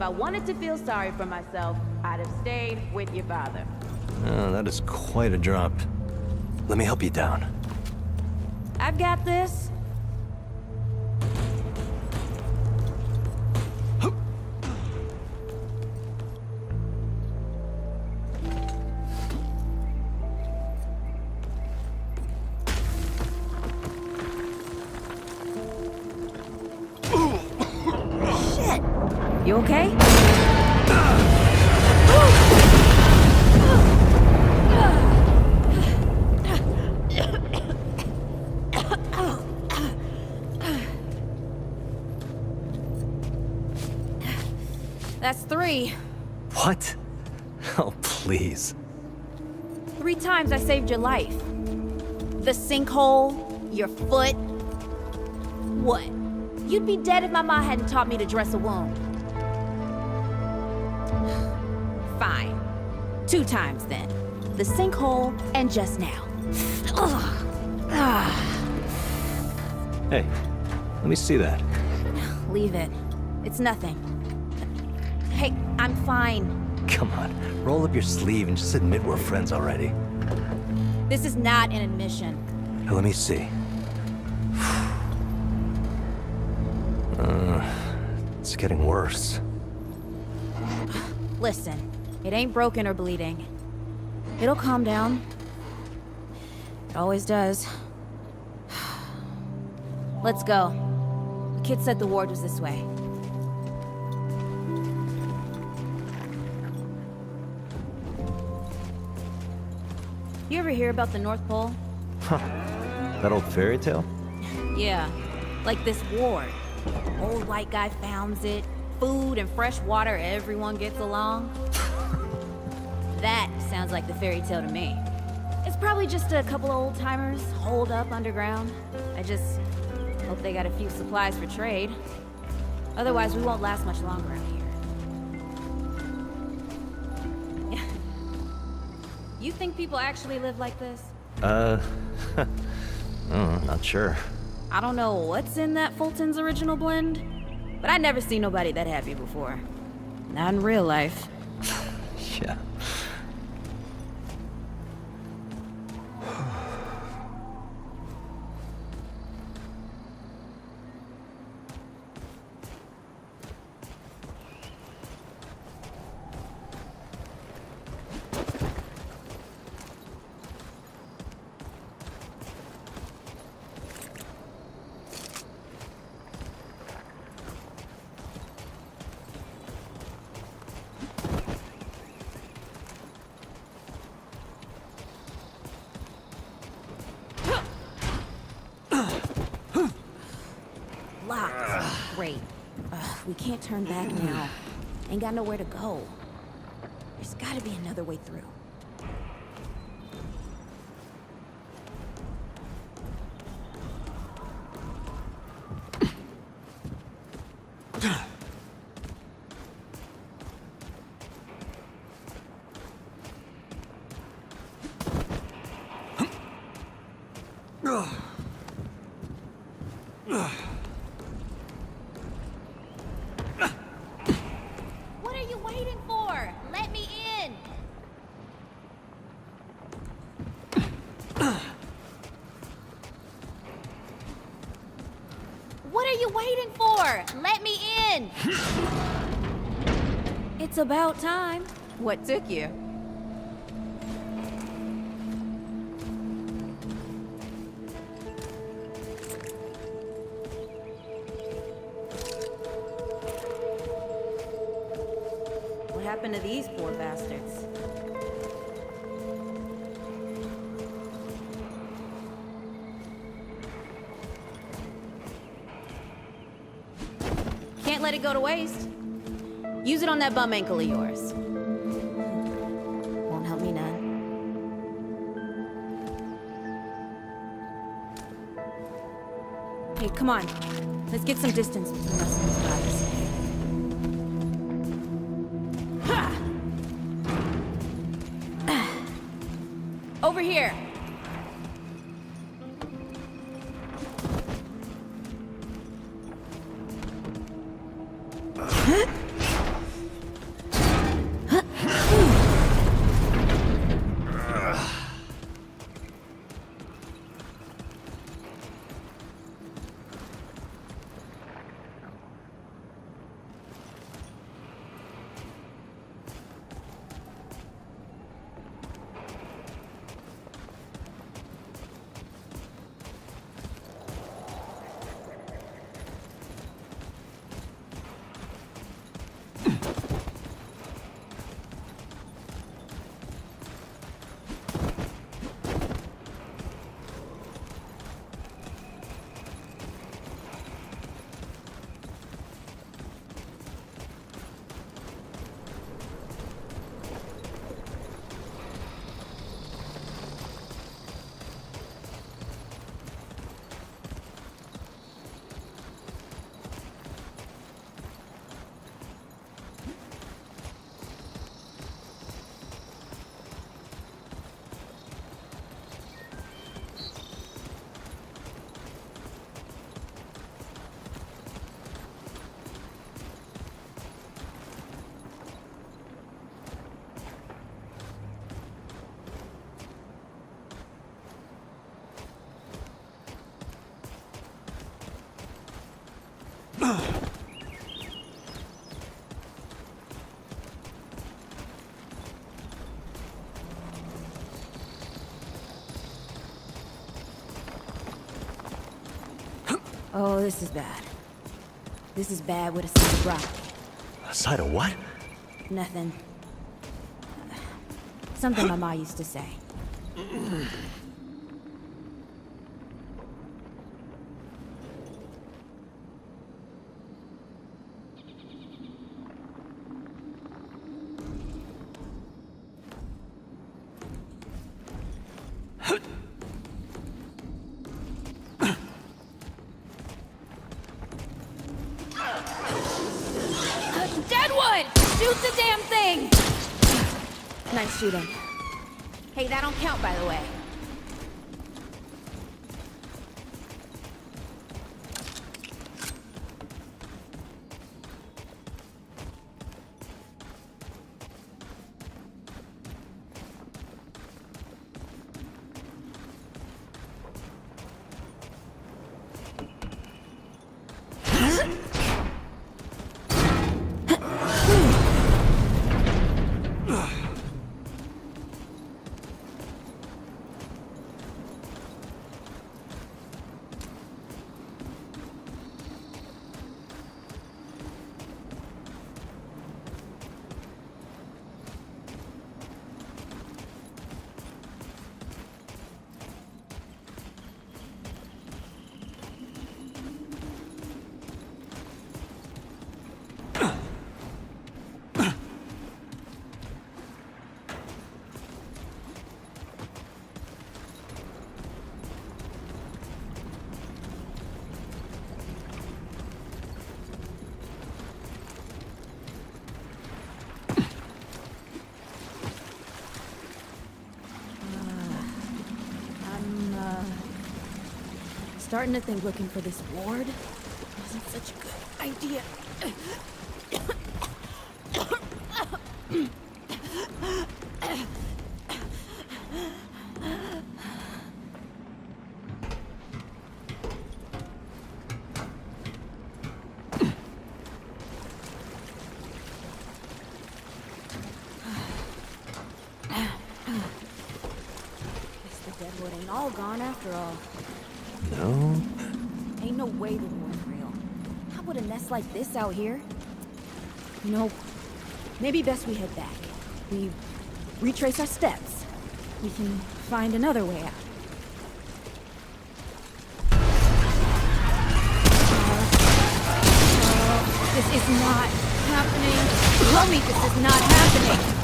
I wanted to feel sorry for myself, I'd have stayed with your father. Oh, that is quite a drop. Let me help you down. I've got this. Shit! You okay? That's 3. What? Oh, please. 3 times I saved your life. The sinkhole, your foot. What? You'd be dead if my mom hadn't taught me to dress a wound. Fine. 2 times then. The sinkhole and just now. Hey, let me see that. Leave it. It's nothing. Hey, I'm fine. Come on, roll up your sleeve and just admit we're friends already. This is not an admission. Now, let me see. It's getting worse. Listen, it ain't broken or bleeding. It'll calm down. It always does. Let's go. The kid said the ward was this way. You ever hear about the North Pole? That old fairy tale? Yeah, like this ward. Old white guy founds it. Food and fresh water, everyone gets along. That sounds like the fairy tale to me. It's probably just a couple of old-timers holed up underground. I just hope they got a few supplies for trade. Otherwise, we won't last much longer out here. You think people actually live like this? Not sure. I don't know what's in that Fulton's original blend, but I never seen nobody that happy before. Not in real life. Yeah. Locked. Great. We can't turn back now. Ain't got nowhere to go. There's gotta be another way through. What are you waiting for? Let me in! What are you waiting for? Let me in! It's about time. What took you? What happened to these poor bastards? Can't let it go to waste. Use it on that bum ankle of yours. Won't help me none. Hey, come on. Let's get some distance between us and these guys. Over here. Oh, this is bad. This is bad with a side of broccoli. A side of what? Nothing. Something my ma used to say. Deadwood! Shoot the damn thing! Nice shooting. Hey, that don't count, by the way. Starting to think looking for this ward wasn't such a good idea. Guess the Deadwood ain't all gone after all. No. Ain't no way the war's real. How would a nest like this out here? You know, maybe best we head back. We retrace our steps. We can find another way out. This is not happening. Tell me this is not happening.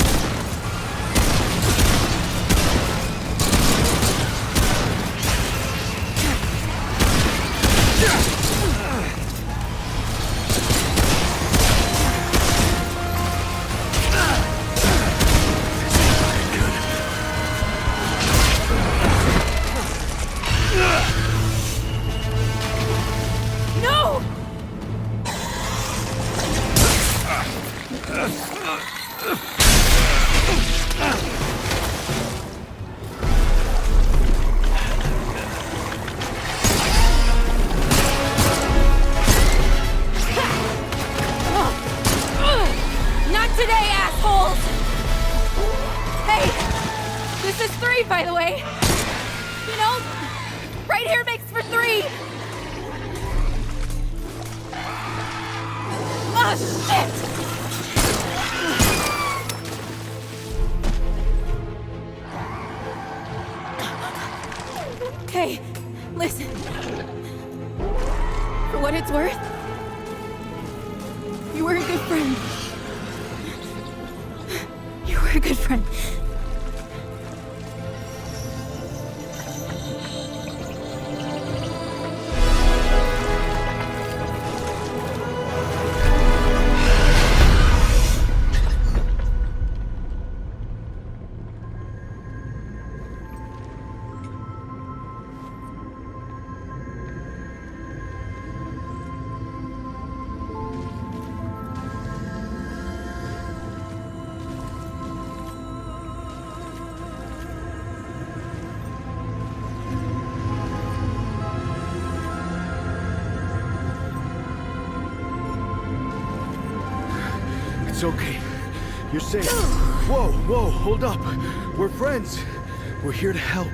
By the way, you know, right here makes for 3. Oh, shit! Hey, listen. For what it's worth, you were a good friend. You were a good friend. It's okay. You're safe. Whoa, whoa, hold up. We're friends. We're here to help.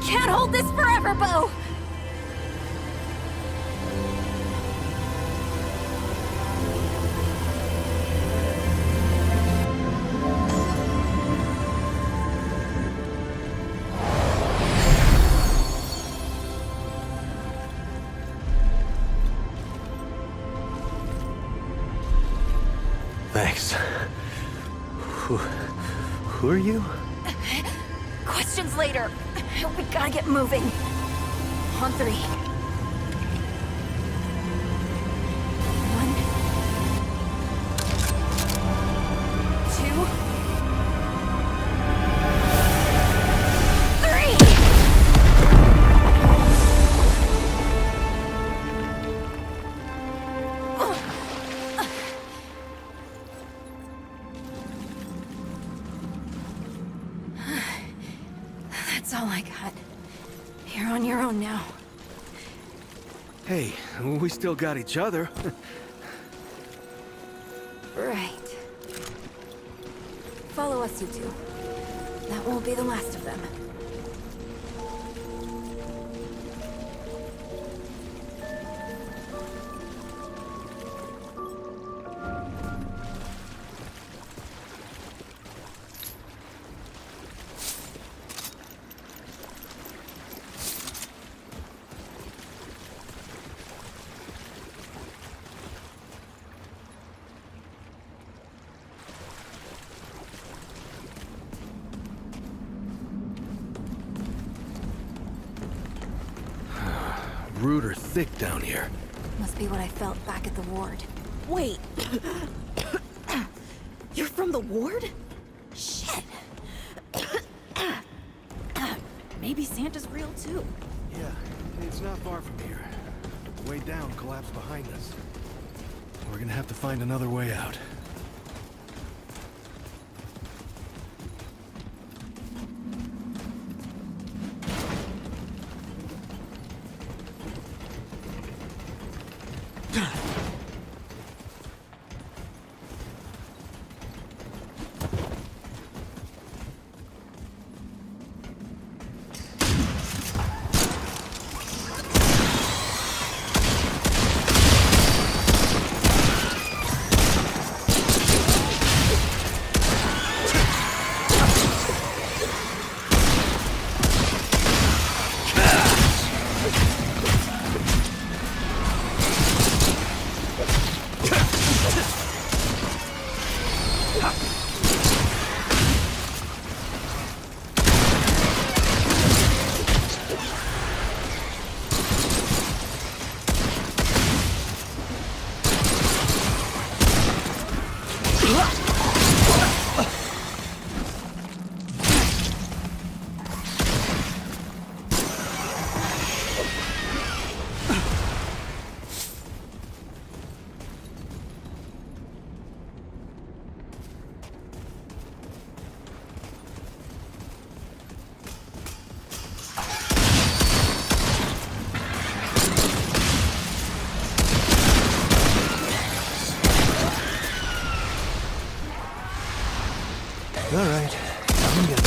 Can't hold this forever, Bo! Who are you? Questions later. We gotta get moving. On three. 1, 2, 3! That's all I got. You're on your own now. Hey, we still got each other. Right. Follow us, you two. That won't be the last of them. Rude or thick down here. Must be what I felt back at the ward. Wait. You're from the ward? Shit. Maybe Santa's real too. Yeah, it's not far from here. The way down collapsed behind us. We're gonna have to find another way out. All right, I'm good.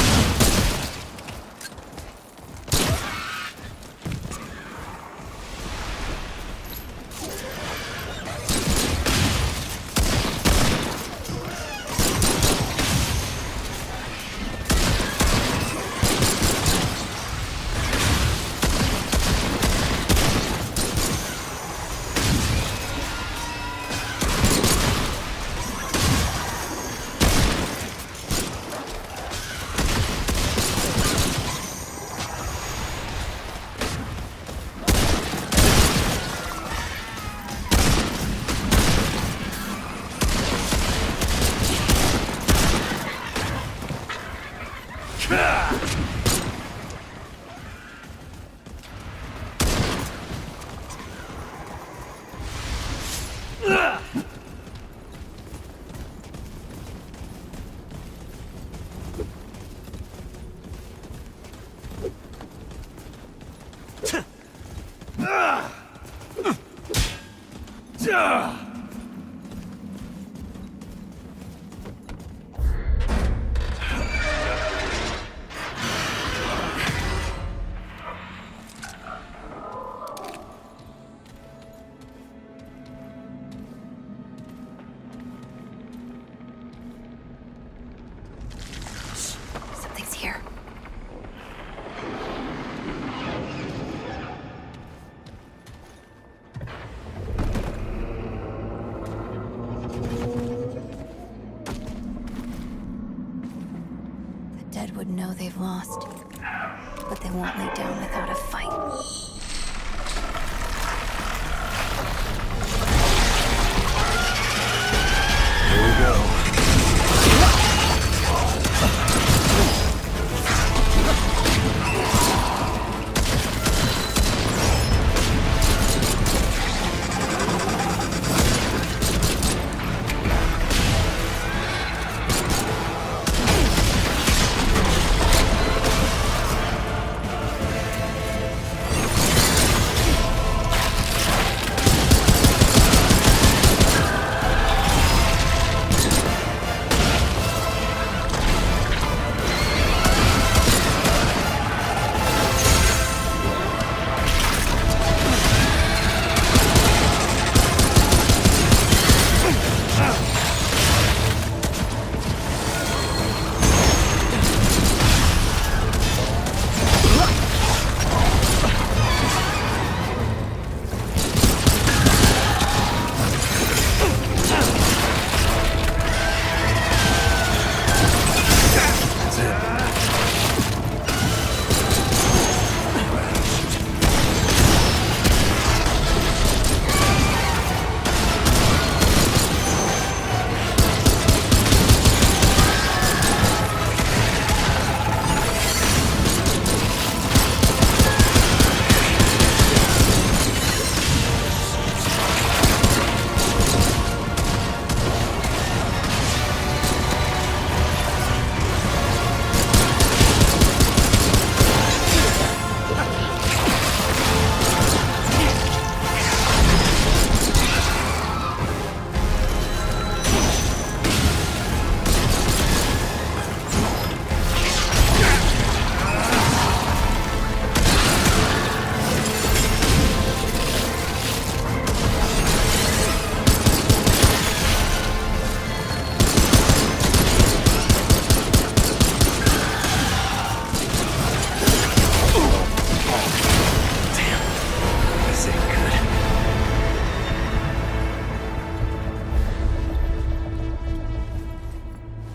Dead would know they've lost. But they won't lay down without a fight. Here we go.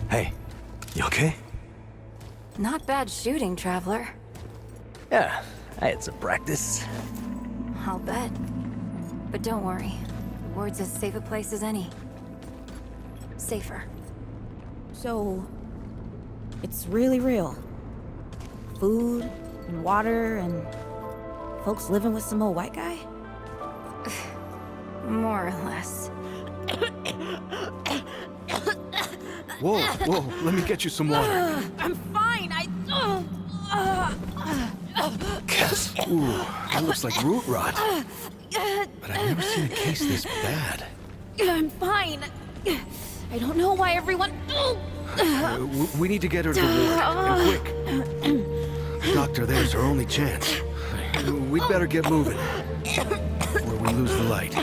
Hey, you okay? Not bad shooting, Traveler. Yeah, I had some practice. I'll bet. But don't worry. The ward's as safe a place as any. Safer. So, it's really real. Food and water and folks living with some old white guy? More or less. Whoa, whoa, let me get you some water. I'm fine. Cass. Ooh, that looks like root rot. But I've never seen a case this bad. I'm fine. I don't know why everyone. We need to get her to the ward, and quick. Doctor, there's our only chance. We'd better get moving before we lose the light.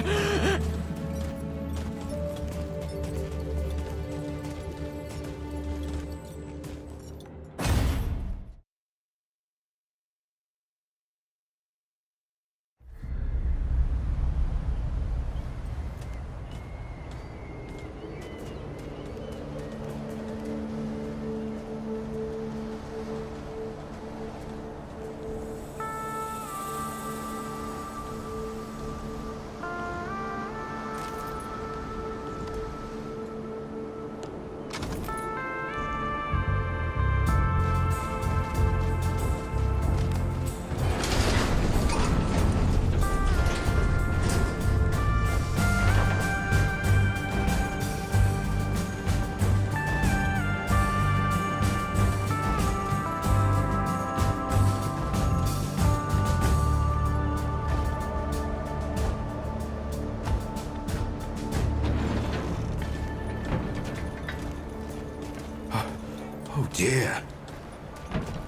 Oh dear.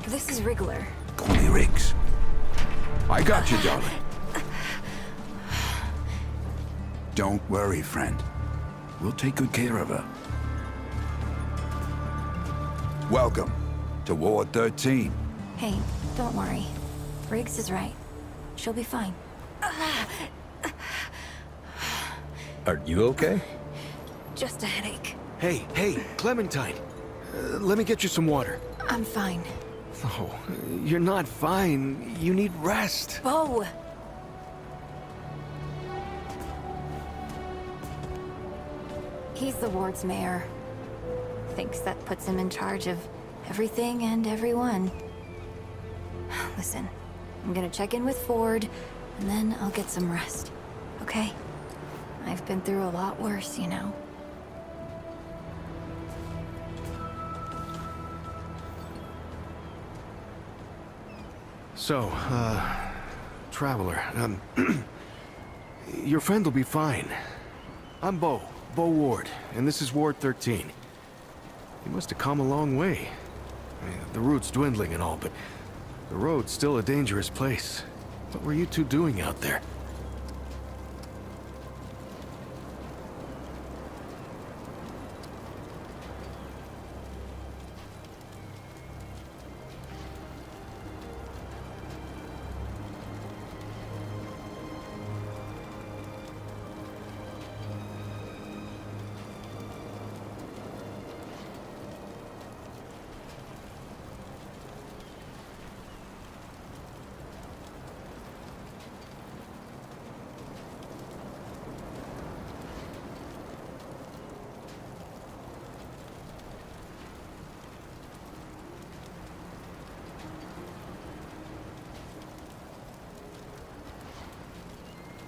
This is Wriggler. Call me Riggs. I got you, darling. Don't worry, friend. We'll take good care of her. Welcome to Ward 13. Hey, don't worry. Riggs is right. She'll be fine. Are you okay? Just a headache. Hey, Clementine. Let me get you some water. I'm fine. No, you're not fine. You need rest. Bo! He's the ward's mayor. Thinks that puts him in charge of everything and everyone. Listen, I'm gonna check in with Ford, and then I'll get some rest. Okay? I've been through a lot worse, you know. So, Traveler, your friend will be fine. I'm Bo Ward, and this is Ward 13. You must have come a long way. I mean, the route's dwindling and all, but the road's still a dangerous place. What were you two doing out there?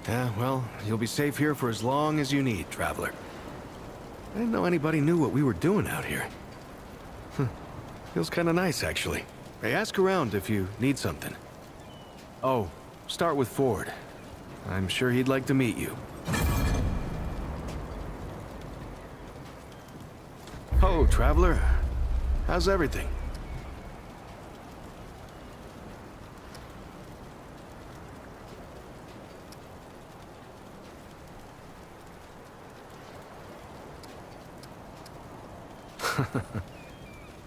Yeah, well, you'll be safe here for as long as you need, Traveler. I didn't know anybody knew what we were doing out here. Feels kinda nice, actually. Hey, ask around if you need something. Oh, start with Ford. I'm sure he'd like to meet you. Oh, Traveler. How's everything?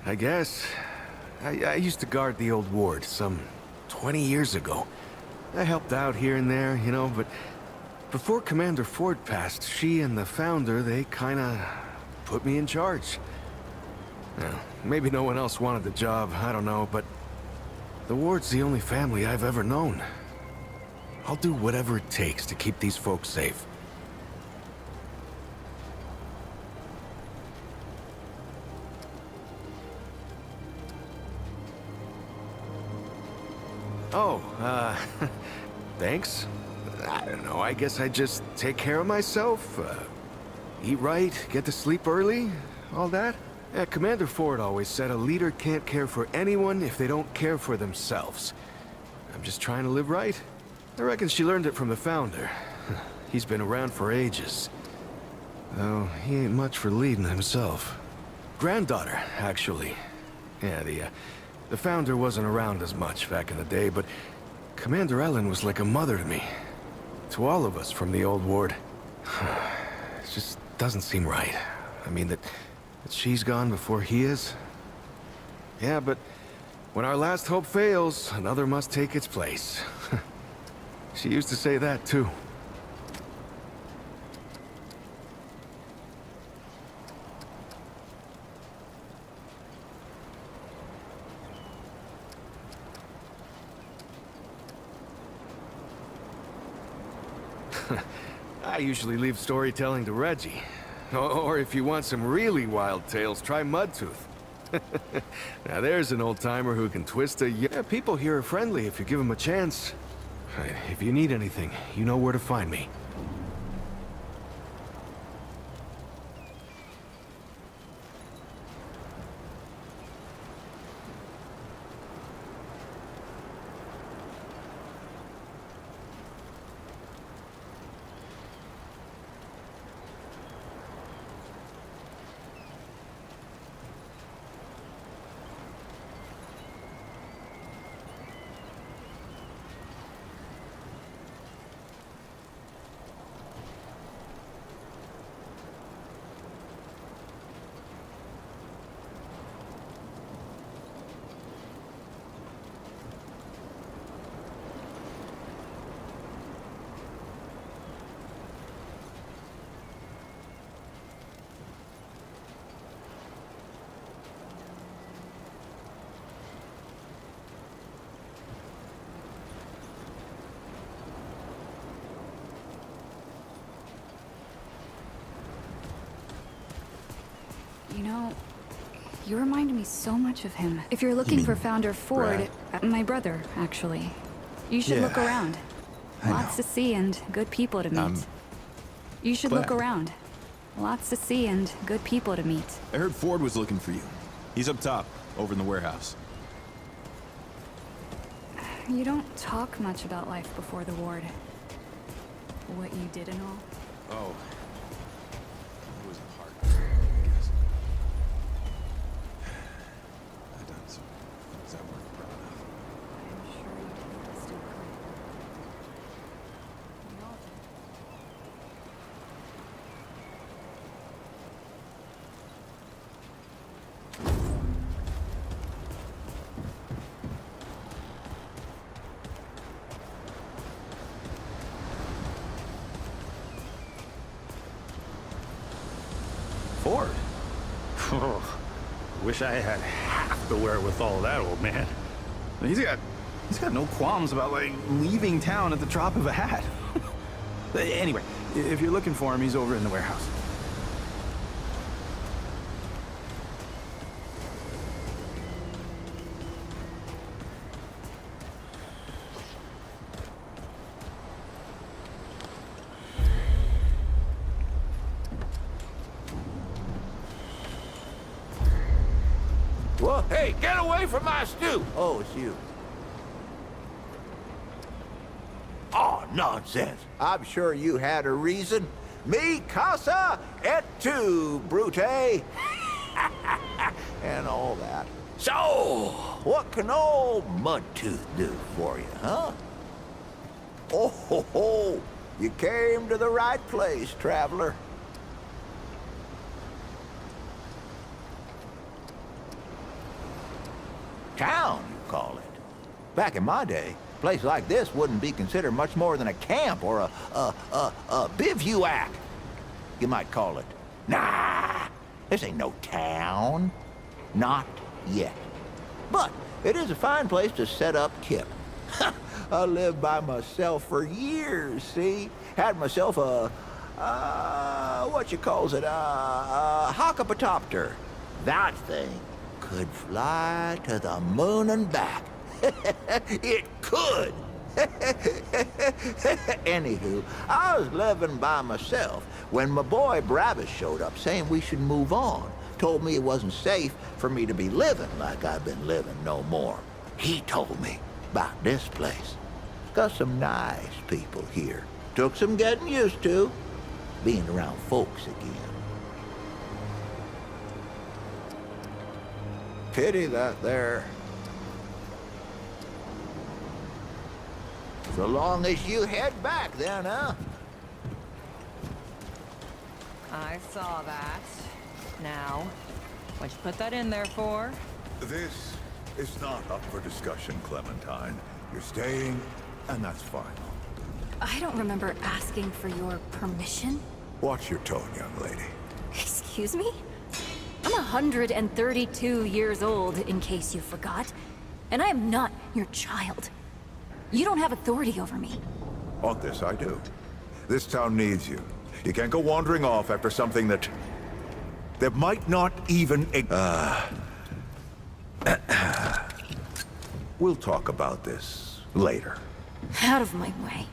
I guess. I used to guard the old ward some 20 years ago. I helped out here and there, you know, but before Commander Ford passed, she and the Founder, they kinda put me in charge. Well, maybe no one else wanted the job, I don't know, but the ward's the only family I've ever known. I'll do whatever it takes to keep these folks safe. Oh, thanks. I don't know, I guess I just take care of myself, eat right, get to sleep early, all that. Yeah, Commander Ford always said a leader can't care for anyone if they don't care for themselves. I'm just trying to live right. I reckon she learned it from the Founder. He's been around for ages. Though, he ain't much for leading himself. Granddaughter, actually. Yeah, the Founder wasn't around as much back in the day, but Commander Ellen was like a mother to me. To all of us from the old ward. It just doesn't seem right. I mean, that she's gone before he is. Yeah, but when our last hope fails, another must take its place. She used to say that, too. I usually leave storytelling to Reggie. Or if you want some really wild tales, try Mudtooth. Now there's an old-timer who can twist a... Yeah, people here are friendly if you give them a chance. If you need anything, you know where to find me. know, you remind me so much of him. If you're looking for Founder Ford, my brother, actually, you should look around. Lots to see and good people to meet. You should look around. Lots to see and good people to meet. I heard Ford was looking for you. He's up top, over in the warehouse. You don't talk much about life before the ward. What you did and all. Oh. It was hard, I guess. I done some things I weren't proud of. I'm sure you did still cry. We all did. Ford? Oh, wish I had half the wherewithal of that old man. He's got no qualms about, like, leaving town at the drop of a hat. Anyway, if you're looking for him, he's over in the warehouse. Well, hey, get away from my stew! Oh, it's you. Oh, nonsense. I'm sure you had a reason. Mi casa et tu, Brute. And all that. So, what can old Mudtooth do for you, huh? Oh, ho, ho. You came to the right place, traveler. Town, you call it. Back in my day, a place like this wouldn't be considered much more than a camp or a bivouac, you might call it. Nah, this ain't no town. Not yet. But it is a fine place to set up kip. I lived by myself for years, see? Had myself what you calls it, a hockapatopter. That thing could fly to the moon and back. It could. Anywho, I was living by myself when my boy Bravis showed up saying we should move on. Told me it wasn't safe for me to be living like I've been living no more. He told me about this place. Got some nice people here. Took some getting used to, being around folks again. Pity that there. So long as you head back then, huh? I saw that. Now, what'd you put that in there for? This is not up for discussion, Clementine. You're staying, and that's final. I don't remember asking for your permission. Watch your tone, young lady. Excuse me? I'm 132 years old, in case you forgot. And I am not your child. You don't have authority over me. On this, I do. This town needs you. You can't go wandering off after something that might not even... We'll talk about this later. Out of my way.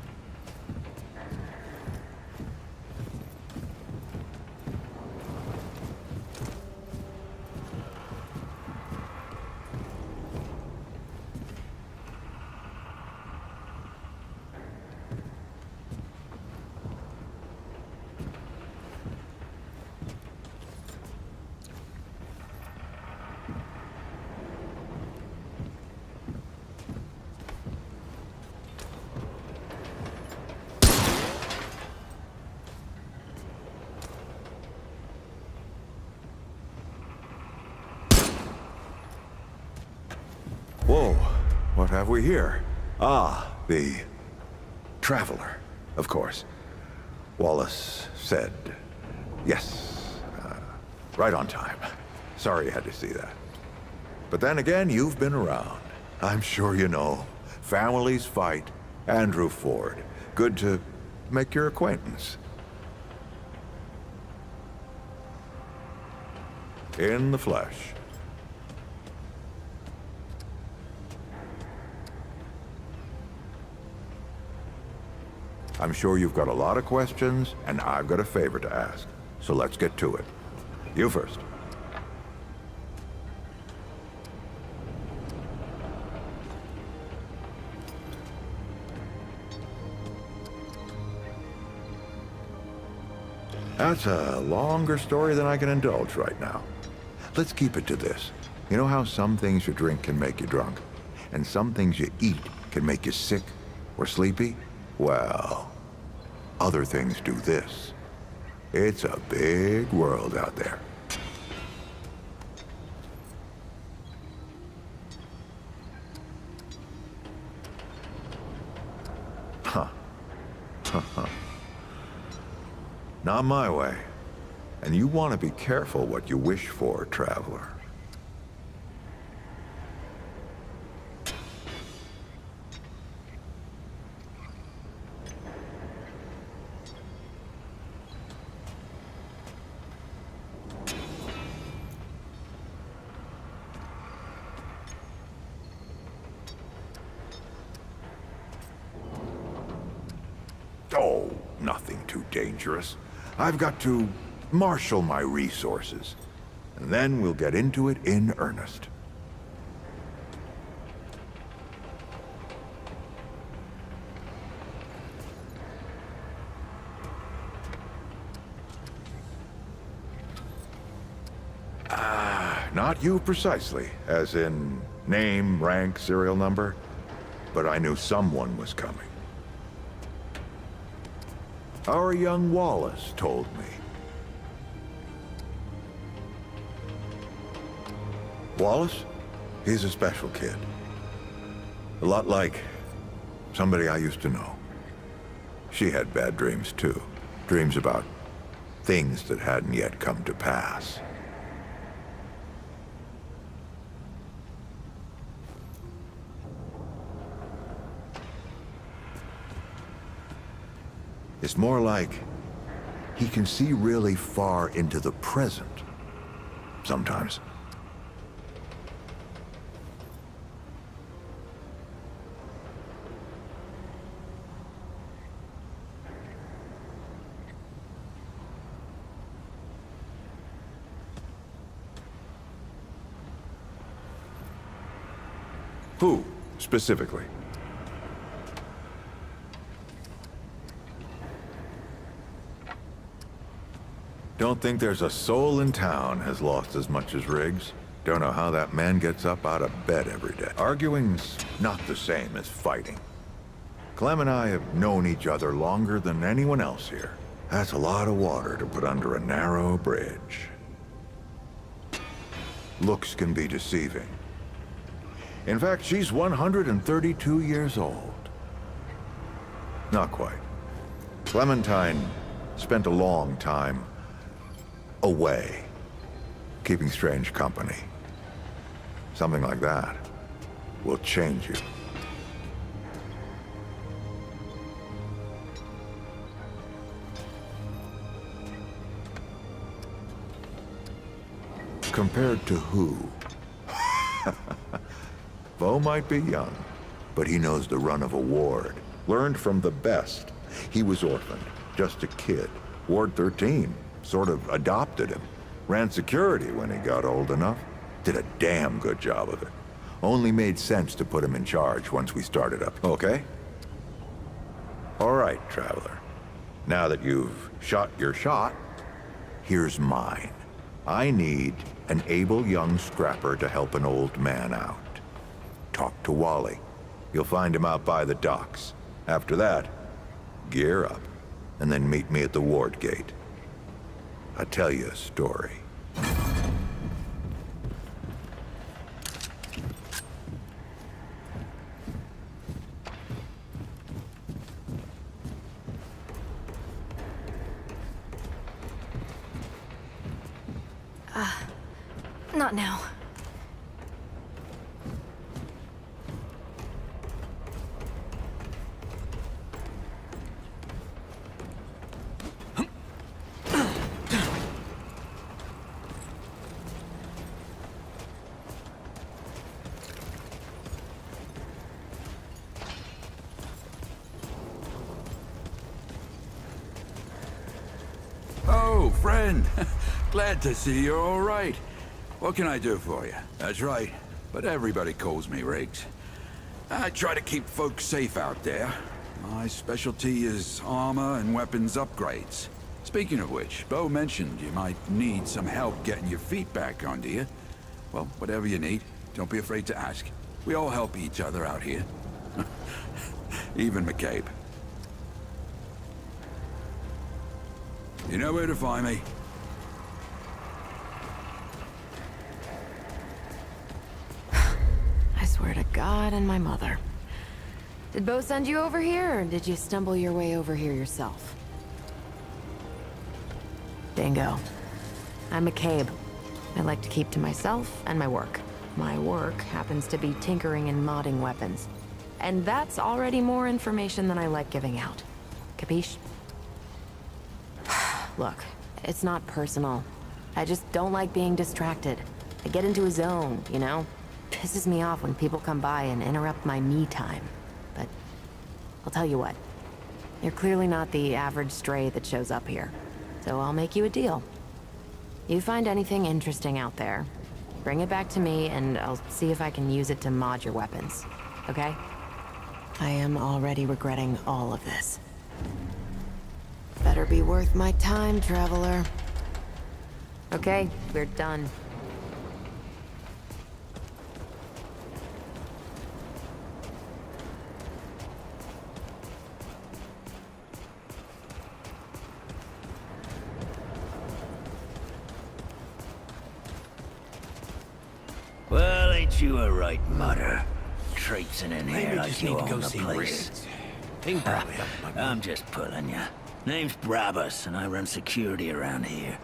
Whoa, what have we here? Ah, the Traveler, of course. Wallace said yes. Right on time. Sorry you had to see that. But then again, you've been around. I'm sure you know. Families fight. Andrew Ford. Good to make your acquaintance. in the flesh. I'm sure you've got a lot of questions, and I've got a favor to ask. So let's get to it. You first. That's a longer story than I can indulge right now. Let's keep it to this. You know how some things you drink can make you drunk, and some things you eat can make you sick or sleepy? Well, other things do this. It's a big world out there. Huh. Not my way. And you want to be careful what you wish for, traveler. Oh, nothing too dangerous. I've got to marshal my resources, and then we'll get into it in earnest. Not you precisely, as in name, rank, serial number, but I knew someone was coming. Our young Wallace told me. Wallace? He's a special kid. A lot like somebody I used to know. She had bad dreams too. Dreams about things that hadn't yet come to pass. It's more like he can see really far into the present. Sometimes. Who, specifically? Don't think there's a soul in town has lost as much as Riggs. Don't know how that man gets up out of bed every day. Arguing's not the same as fighting. Clem and I have known each other longer than anyone else here. That's a lot of water to put under a narrow bridge. Looks can be deceiving. In fact, she's 132 years old. Not quite. Clementine spent a long time away, keeping strange company. Something like that will change you. Compared to who? Bo might be young, but he knows the run of a ward. Learned from the best. He was orphaned, just a kid. Ward 13 sort of adopted him. Ran security when he got old enough. Did a damn good job of it. Only made sense to put him in charge once we started up, okay? All right, traveler. Now that you've shot your shot, here's mine. I need an able young scrapper to help an old man out. Talk to Wally. You'll find him out by the docks. After that, gear up, and then meet me at the ward gate. I'll tell you a story. Not now. friend. Glad to see you're all right. What can I do for you? That's right, but everybody calls me Riggs. I try to keep folks safe out there. My specialty is armor and weapons upgrades. Speaking of which, Bo mentioned you might need some help getting your feet back under you. Well, whatever you need, don't be afraid to ask. We all help each other out here. Even McCabe. You know where to find me. I swear to God and my mother. Did Bo send you over here, or did you stumble your way over here yourself? Bingo. I'm McCabe. I like to keep to myself and my work. My work happens to be tinkering and modding weapons. And that's already more information than I like giving out. Capiche? Look, it's not personal. I just don't like being distracted. I get into a zone, you know? Pisses me off when people come by and interrupt my me time. But I'll tell you what. You're clearly not the average stray that shows up here. So I'll make you a deal. You find anything interesting out there, bring it back to me and I'll see if I can use it to mod your weapons. Okay? I am already regretting all of this. Better be worth my time, traveler. Okay, we're done. Well, ain't you a right mutter? Traipsing in here like you own the place. I'm just pulling ya. Name's Brabus, and I run security around here.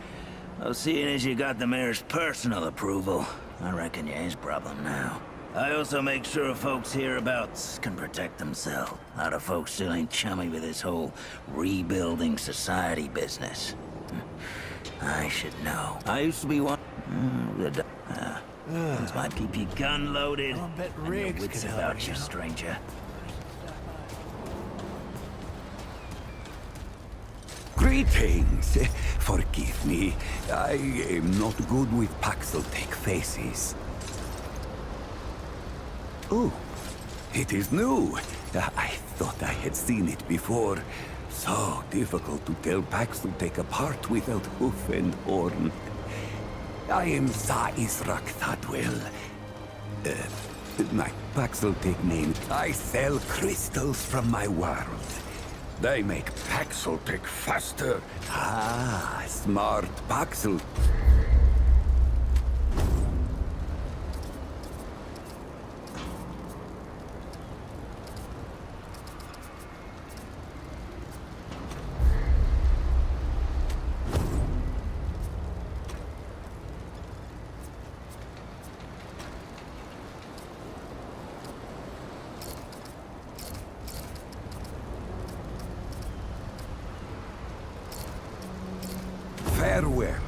Well, seeing as you got the mayor's personal approval, I reckon you ain't a problem now. I also make sure folks hereabouts can protect themselves. A lot of folks still ain't chummy with this whole rebuilding society business. I should know. I used to be one. Things might keep your gun loaded. I'll bet And your Riggs wits could help about us you, out. stranger. Greetings. Forgive me. I am not good with Paxel-Tech faces. Oh, it is new. I thought I had seen it before. So difficult to tell Paxel-Tech apart without hoof and horn. I am Za Israk Thadwell. My Paxel-Tech name. I sell crystals from my world. They make Paxel-Tech faster. Ah, smart Paxel. Farewell.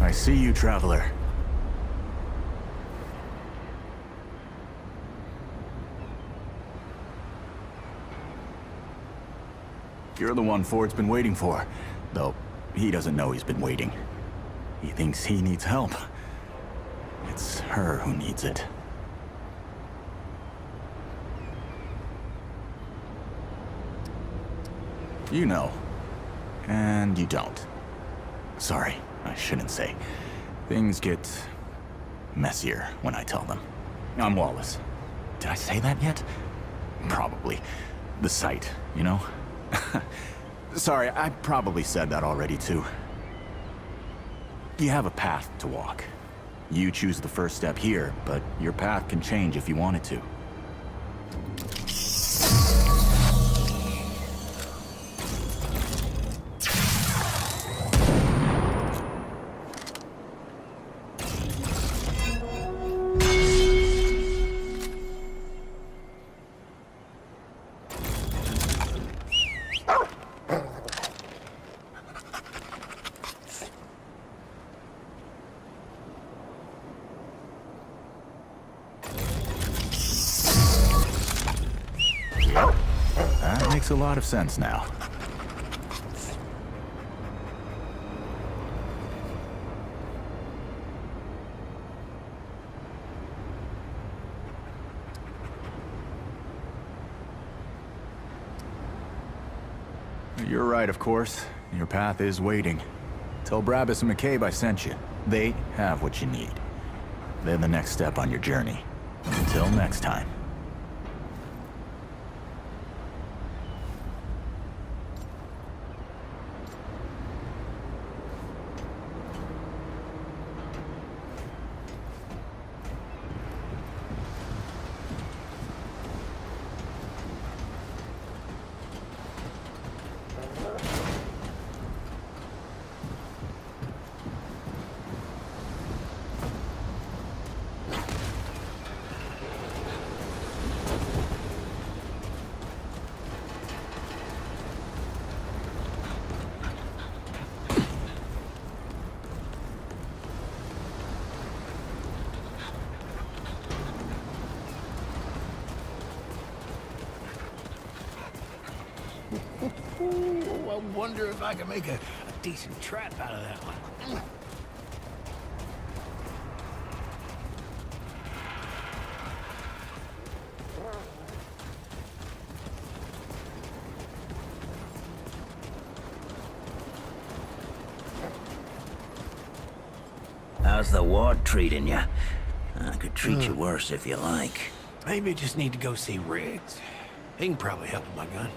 I see you, traveler. You're the one Ford's been waiting for. Though, he doesn't know he's been waiting. He thinks he needs help. It's her who needs it. You know. And you don't. Sorry, I shouldn't say. Things get messier when I tell them. I'm Wallace. Did I say that yet? Probably. The site, you know? Sorry, I probably said that already too. You have a path to walk. You choose the first step here, but your path can change if you want it to. Makes a lot of sense now. You're right, of course. Your path is waiting. Tell Brabus and McCabe I sent you. They have what you need. They're the next step on your journey. Until next time. Ooh, I wonder if I can make a decent trap out of that one. How's the ward treating you? I could treat you worse if you like. Maybe I just need to go see Riggs. He can probably help with my gun.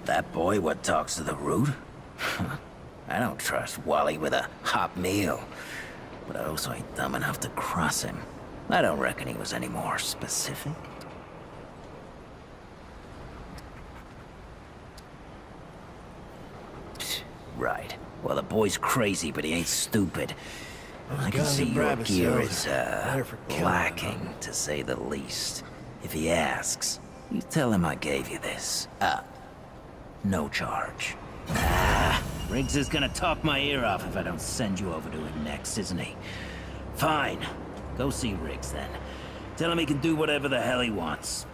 That boy what talks to the root? I don't trust Wally with a hot meal. But I also ain't dumb enough to cross him. I don't reckon he was any more specific. Right. Well, the boy's crazy, but he ain't stupid. I can see your gear is, lacking, to say the least. If he asks, you tell him I gave you this. No charge. Riggs is gonna talk my ear off if I don't send you over to him next, isn't he? Fine. Go see Riggs, then. Tell him he can do whatever the hell he wants.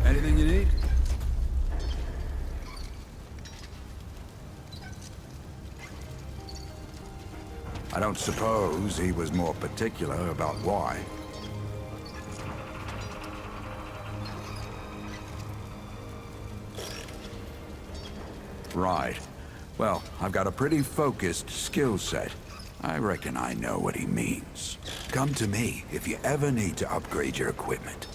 Anything you need? I don't suppose he was more particular about why. Right. Well, I've got a pretty focused skill set. I reckon I know what he means. Come to me if you ever need to upgrade your equipment.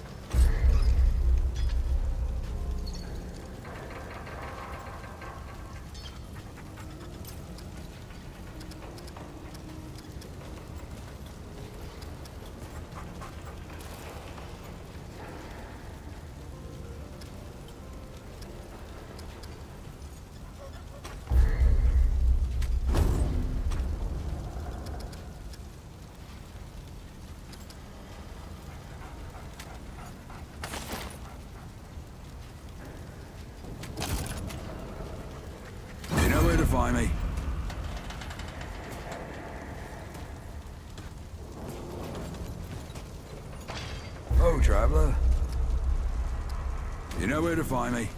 Find me. Oh, traveler. You know where to find me.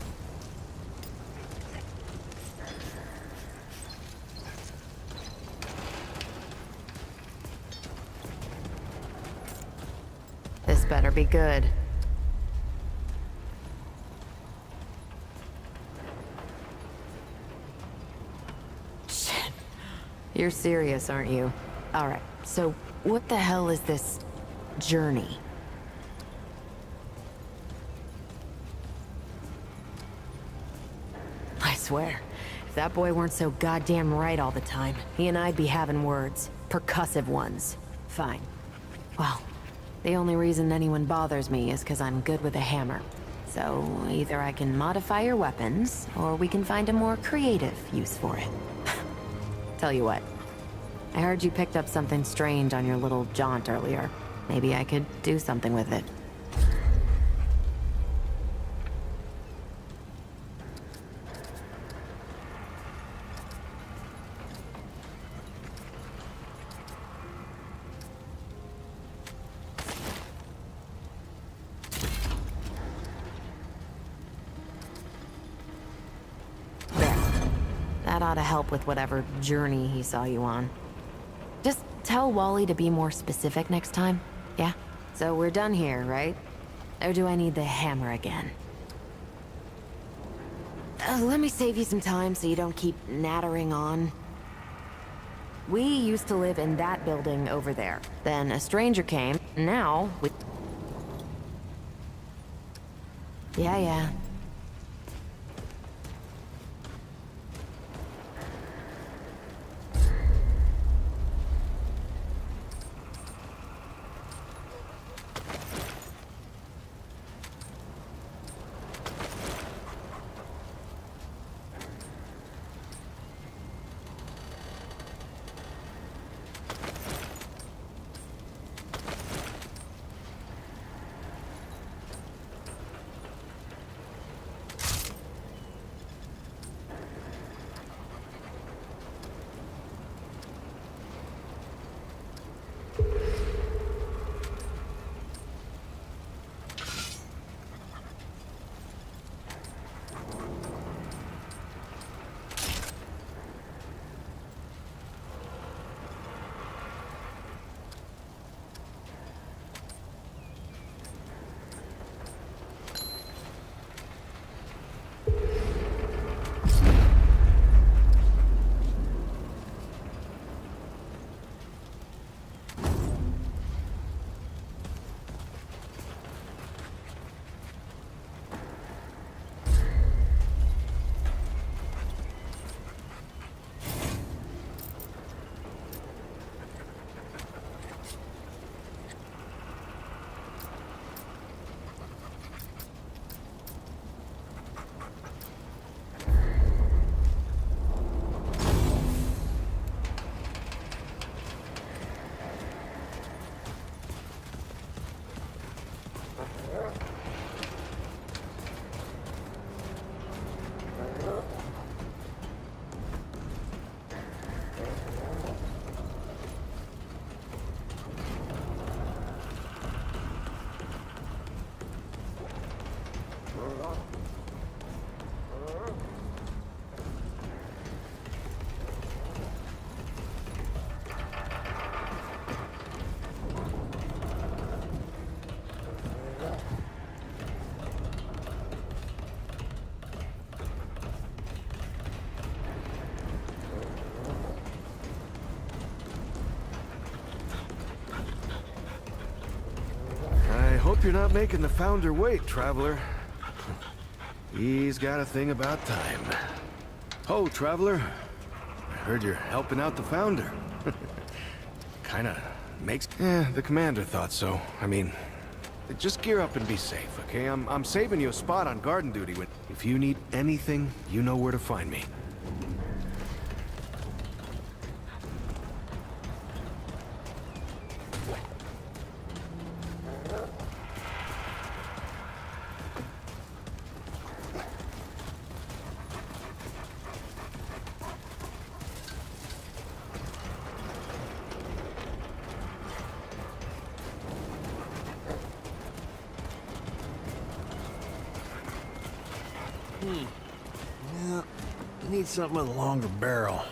This better be good. You're serious, aren't you? Alright, so what the hell is this journey? I swear, if that boy weren't so goddamn right all the time, he and I'd be having words. Percussive ones. Fine. Well, the only reason anyone bothers me is because I'm good with a hammer. So either I can modify your weapons, or we can find a more creative use for it. Tell you what, I heard you picked up something strange on your little jaunt earlier. Maybe I could do something with it. That ought to help with whatever journey he saw you on. Just tell Wally to be more specific next time, yeah? So we're done here, right? Or do I need the hammer again? Let me save you some time so you don't keep nattering on. We used to live in that building over there. Then a stranger came, now we... Yeah. Hope you're not making the Founder wait, Traveler. He's got a thing about time. Oh, Traveler. I heard you're helping out the Founder. Kinda makes... the Commander thought so. I mean, just gear up and be safe, okay? I'm saving you a spot on garden duty. If you need anything, you know where to find me. Yeah, need something with a longer barrel.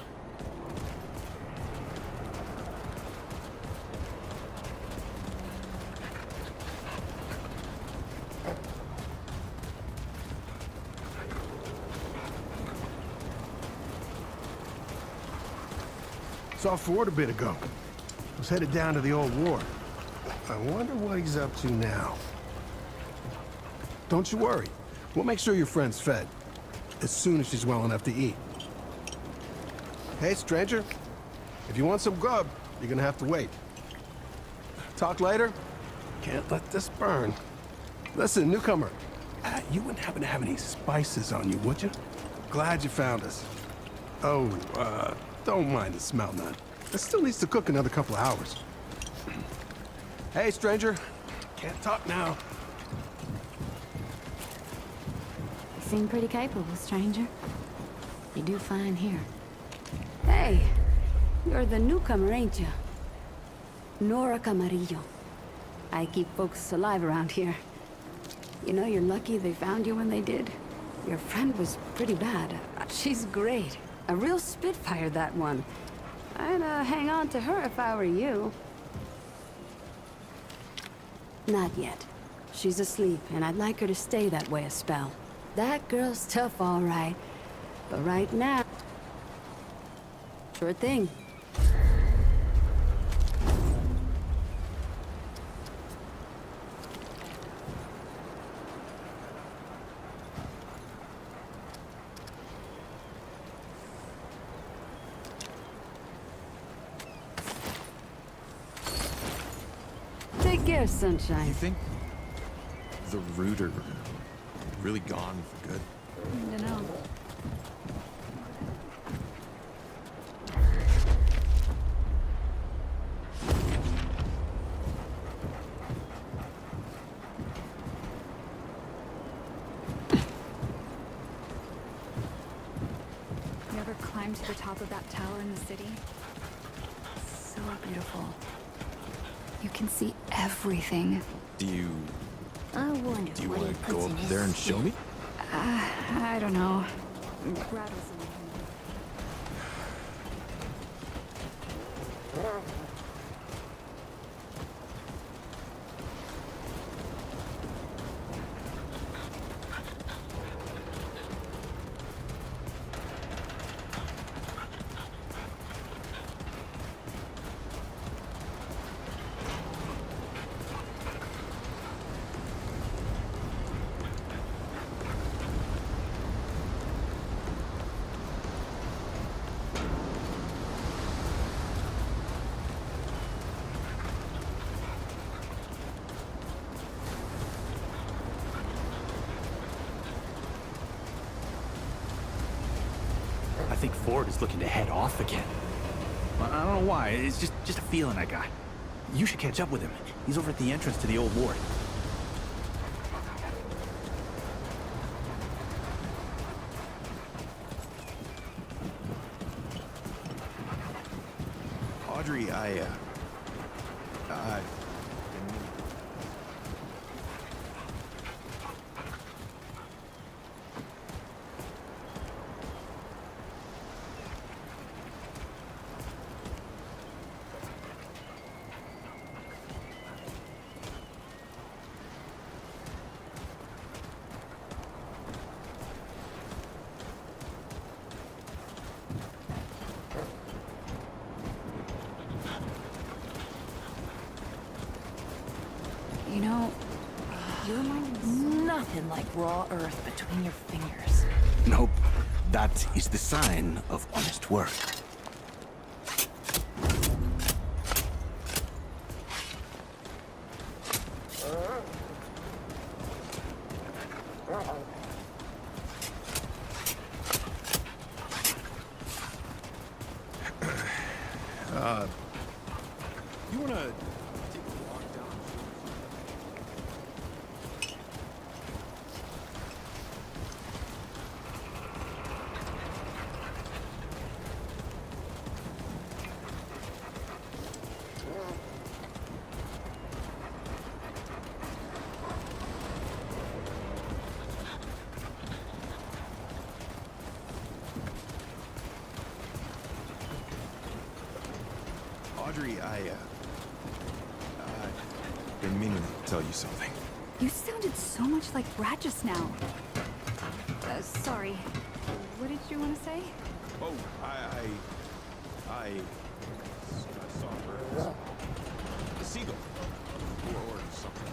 Saw Ford a bit ago. Was headed down to the old ward. I wonder what he's up to now. Don't you worry. We'll make sure your friend's fed. As soon as she's well enough to eat. Hey, stranger. If you want some grub, you're gonna have to wait. Talk later? Can't let this burn. Listen, newcomer. You wouldn't happen to have any spices on you, would you? Glad you found us. Oh, don't mind the smell none. It still needs to cook another couple of hours. Hey, stranger. Can't talk now. You seem pretty capable, stranger. You do fine here. Hey, you're the newcomer, ain't you? Nora Camarillo. I keep folks alive around here. You know, you're lucky they found you when they did. Your friend was pretty bad. She's great. A real spitfire, that one. I'd hang on to her if I were you. Not yet. She's asleep, and I'd like her to stay that way a spell. That girl's tough, all right. But right now... Sure thing. Take care, sunshine. You think the root are really gone for good? I don't know. You ever climbed to the top of that tower in the city? So beautiful. You can see everything. Do you I wonder Do you what want he to puts go in up his there and soup. show me? I don't know. Brad was in I think Ford is looking to head off again. I don't know why. It's just a feeling I got. You should catch up with him. He's over at the entrance to the old ward. Audrey, You know, you remind me Nothing like raw earth between your fingers. Nope. That is the sign of honest work. you wanna take a walk down? Audrey, I've been meaning to tell you something. you sounded so much like Brad just now. Sorry. What did you want to say? Oh, I saw birds. A seagull. Or something.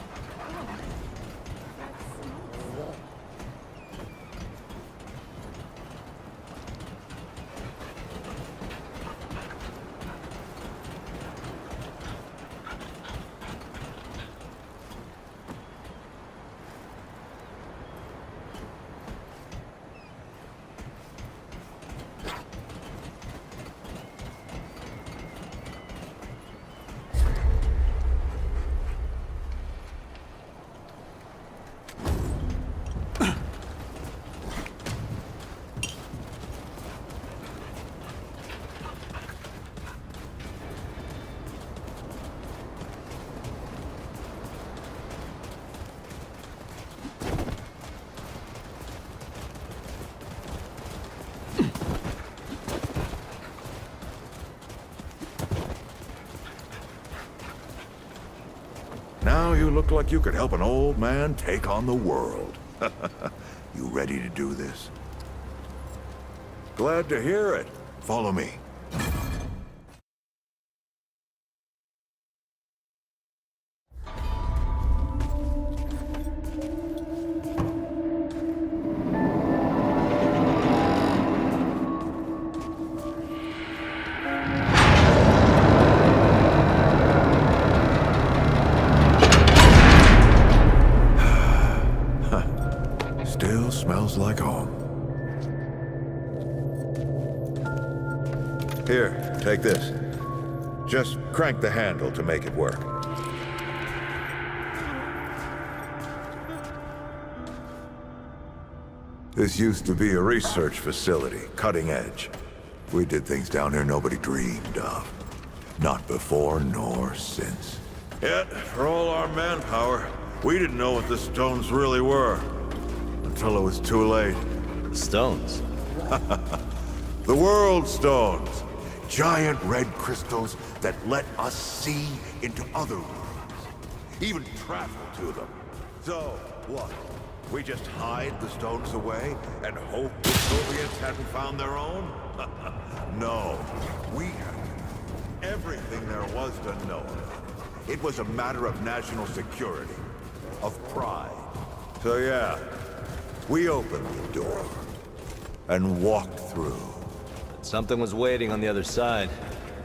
Now you look like you could help an old man take on the world. You ready to do this? Glad to hear it. Follow me. Still smells like home. Here, take this. Just crank the handle to make it work. This used to be a research facility, cutting edge. We did things down here nobody dreamed of. Not before nor since. Yet, for all our manpower, we didn't know what the stones really were. Until it was too late. Stones? The World Stones. Giant red crystals that let us see into other worlds. Even travel to them. So, what? We just hide the stones away and hope the Soviets hadn't found their own? No. We had everything there was to know. It was a matter of national security. Of pride. So yeah. We opened the door and walked through. But something was waiting on the other side.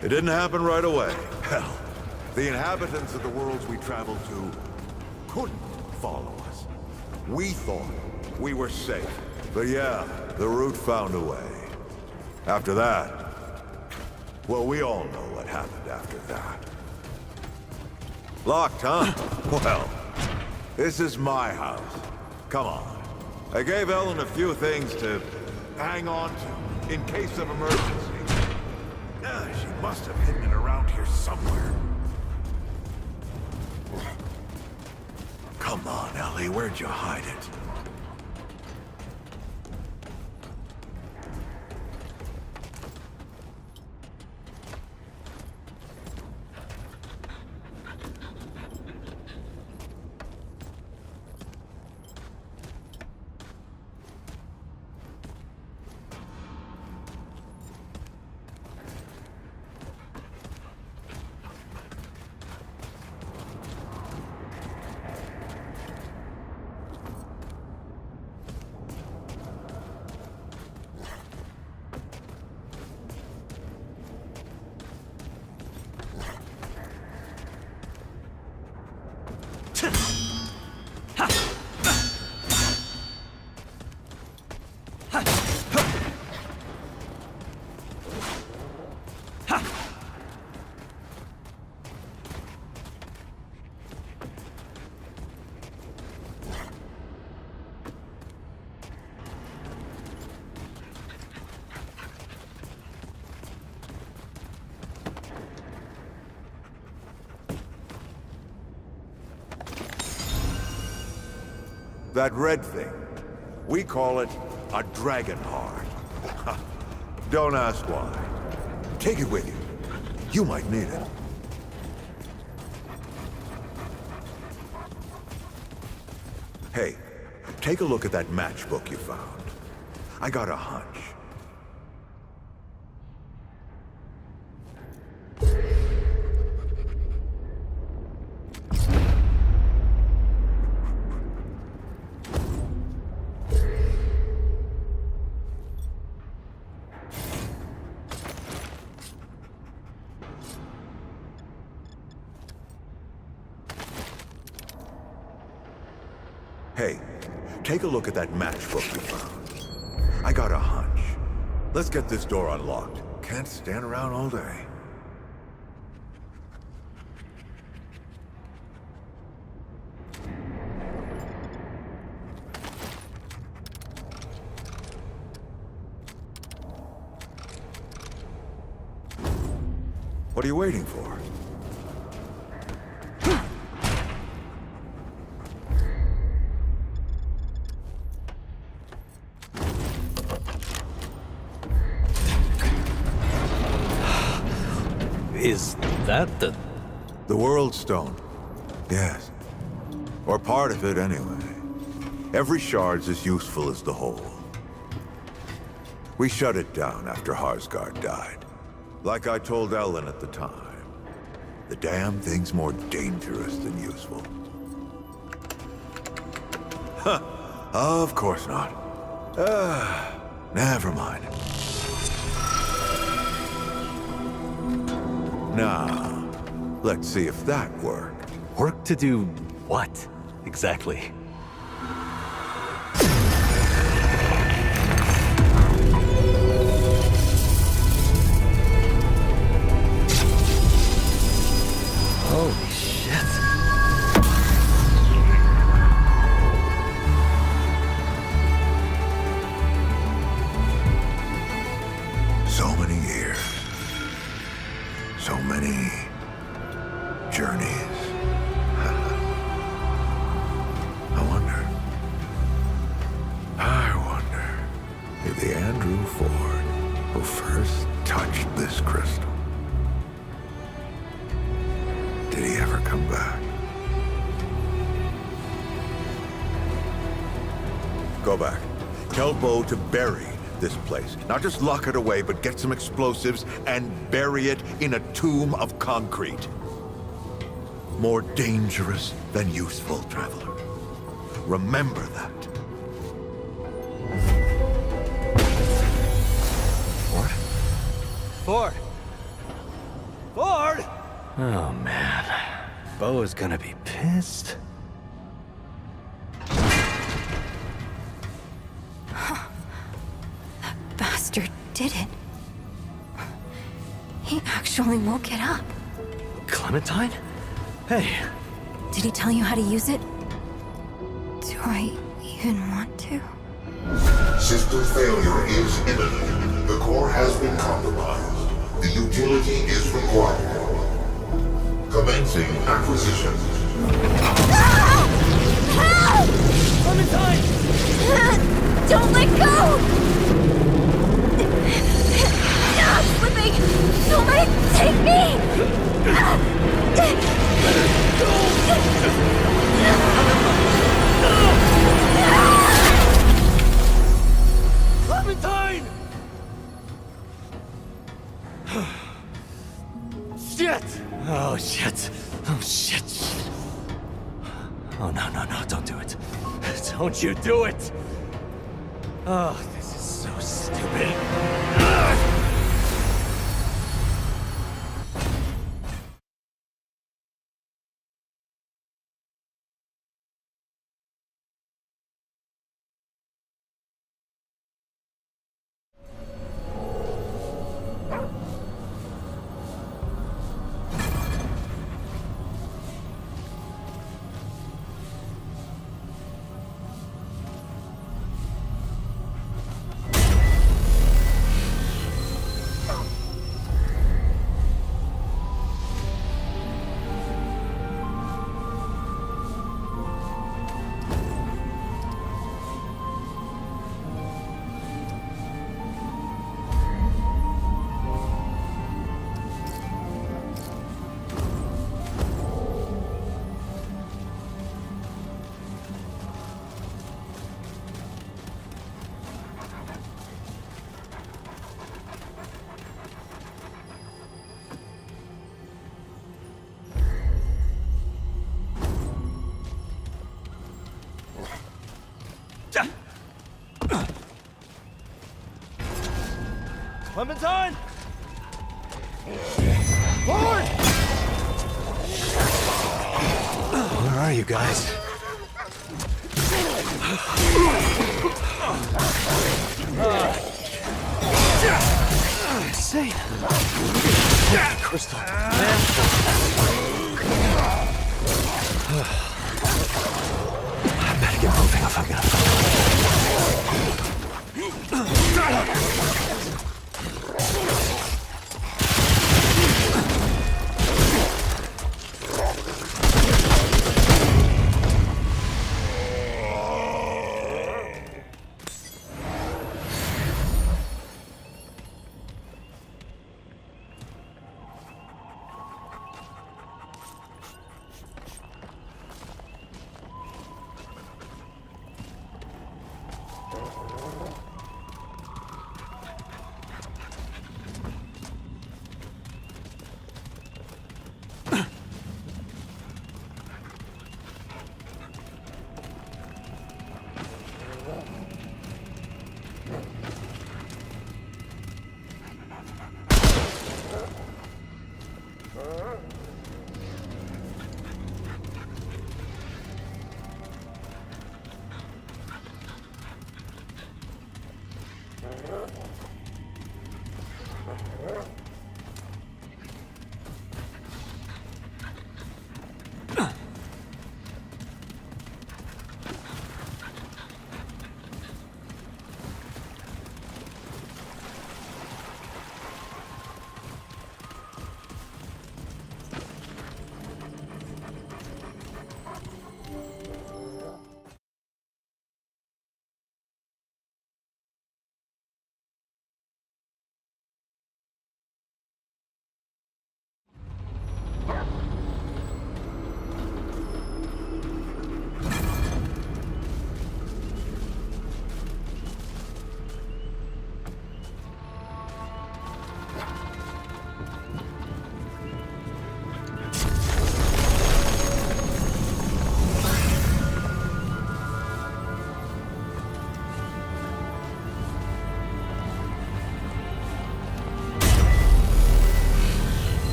It didn't happen right away. Hell, the inhabitants of the worlds we traveled to couldn't follow us. We thought we were safe. But yeah, the route found a way. After that, well, we all know what happened after that. Locked, huh? Well, this is my house. Come on. I gave Ellen a few things to hang on to, in case of emergency. She must have hidden it around here somewhere. Come on, Ellie, where'd you hide it? That red thing, we call it a dragon heart. Don't ask why. Take it with you. You might need it. Hey, take a look at that matchbook you found. I got a hunch. Hey, take a look at that matchbook you found. I got a hunch. Let's get this door unlocked. Can't stand around all day. What are you waiting for? Is that the... The World Stone. Yes. Or part of it, anyway. Every shard's as useful as the whole. We shut it down after Harsgard died. Like I told Ellen at the time, the damn thing's more dangerous than useful. Huh. Of course not. Never mind. Now, let's see if that worked. Work to do what, exactly? Holy shit. So many years. So many journeys. I wonder if the Andrew Ford who first touched this crystal, did he ever come back? Go back. Tell Bo to bury this place. Not just lock it away, but get some explosives and bury it in a tomb of concrete. More dangerous than useful, traveler. Remember that. Ford? Ford! Ford! Oh, man. Bo is gonna be pissed. That bastard did it. He actually woke it up. Clementine? Hey. Did he tell you how to use it? Do I even want to? System failure is imminent. The core has been compromised. The utility is required. Commencing acquisition. Help! Clementine! Don't let go! I'm slipping! Don't let it take me! Clementine! Shit! Oh, shit. Oh, shit. Oh, no, don't do it. Don't you do it! Oh, this is so stupid. Clementine! Ford! Where are you guys? Insane. Crystal. I better get moving if I'm gonna.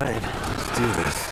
right, let's do this.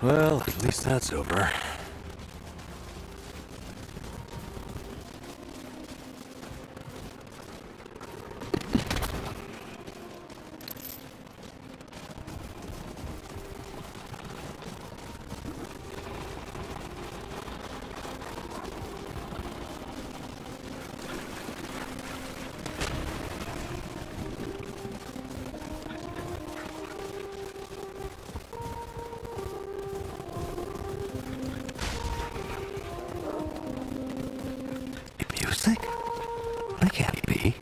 Well, at least that's over. Music? That can't be.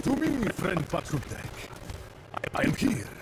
To me, friend Patrutek. I am here